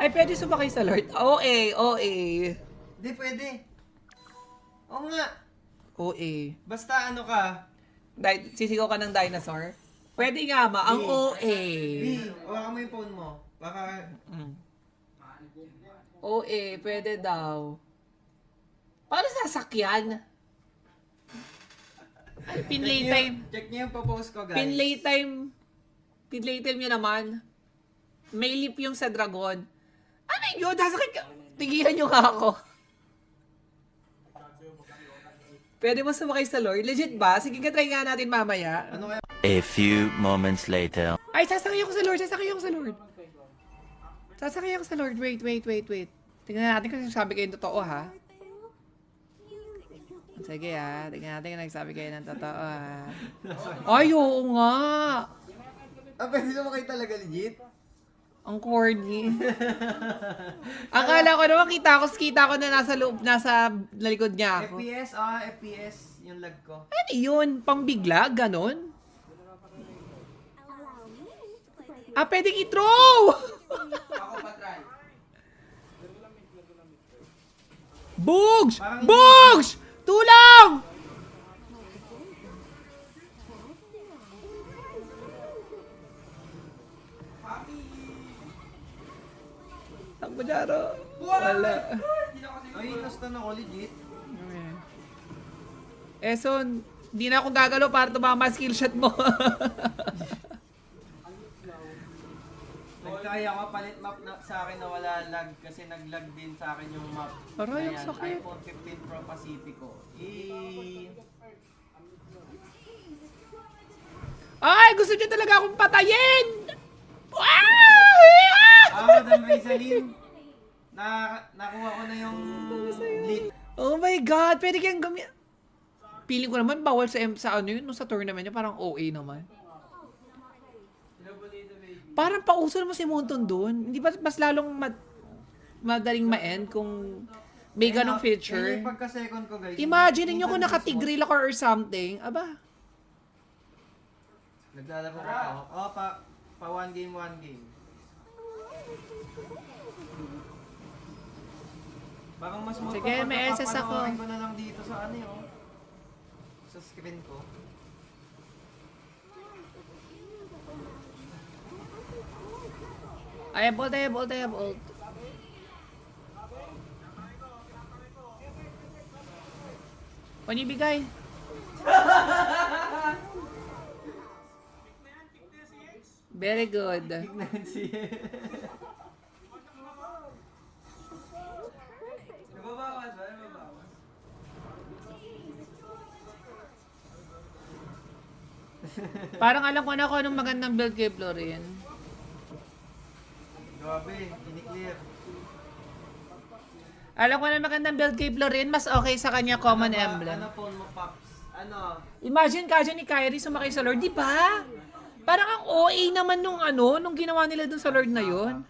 Ay, pwede sumakay sa Lord. OA, OA. Hindi pwede. Oo nga. OA. Basta ano ka. Sisigaw ka ng dinosaur? Pwede nga ma, ang OA. Hawakan mo yung phone mo. Baka... OA, pwede daw. Paano sasakyan? Ay, pinlay time. Check niyo yung post ko, guys. Pinlay time. Pinlay time nyo naman. May lip yung sa dragon. Ano yun? Sasakit ka. Tigilan nyo nga ako. Pwede mo sumakay sa Lord? Legit ba? Sige ka, try nga natin mamaya. Ano kaya? A few moments later. Ay, sasakay ako sa Lord. Sasakay ako sa Lord. Sasakay ako sa Lord. Wait. Tingnan natin kung sabi kayo ng totoo, ha? Sige, ha? Tingnan natin kung nagsabi kayo ng totoo, ha? Ay, oo nga! Pwede naman kayo talaga legit? Ang corny. Akala ko naman kita ko na nasa loob, nasa likod niya ako. FPS yung lag ko. Ano yun? Pambigla? Ganon? Pwedeng i-throw! Ako pa try. Bugs! Parang Bugs! Tulong! Takbo Jaro. Wala. Ay, nasta na ako legit. So, hindi na ako gagalaw para tumama skill shot mo. Nagtry ako palit map na, sa akin na wala lag kasi naglag din sa akin yung map. Aray, ang Ayan, sakit. iPhone 15 Pro Pacifico. Ay, gusto niya talaga akong patayin! Madam Rizalin. Nakuha ko na yung lead. Oh my God, pwede kayang gamit. Feeling ko naman bawal sa ano yun, sa tournament niya, parang OA naman. Parang pauso naman si Monton doon. Hindi ba mas lalong madaling ma-end kung may ganong feature? Yung pagka-second ko, guys. Imagine niyo kung nakatigril ako or something. Aba. Naglalaro ko pa. Oh, pa one game. Parang mas mo Sige, may SS ako. Papanoorin ko na lang dito sa ano yun. Sa screen ko. I have ult. Panibigay. Very good. Nancy. Nababawas ba? Nababawas? Parang alam ko na kung anong magandang build kay Florin. Grabe, ini-clear. Alam ko na magandang build kay Florin, mas okay sa kanya common emblem. Ano phone mo, Pops? Ano? Imagine ka dyan ni Kyrie sumakay sa Lord, di ba? Parang ang OA naman nung nung ginawa nila dun sa Lord na yun.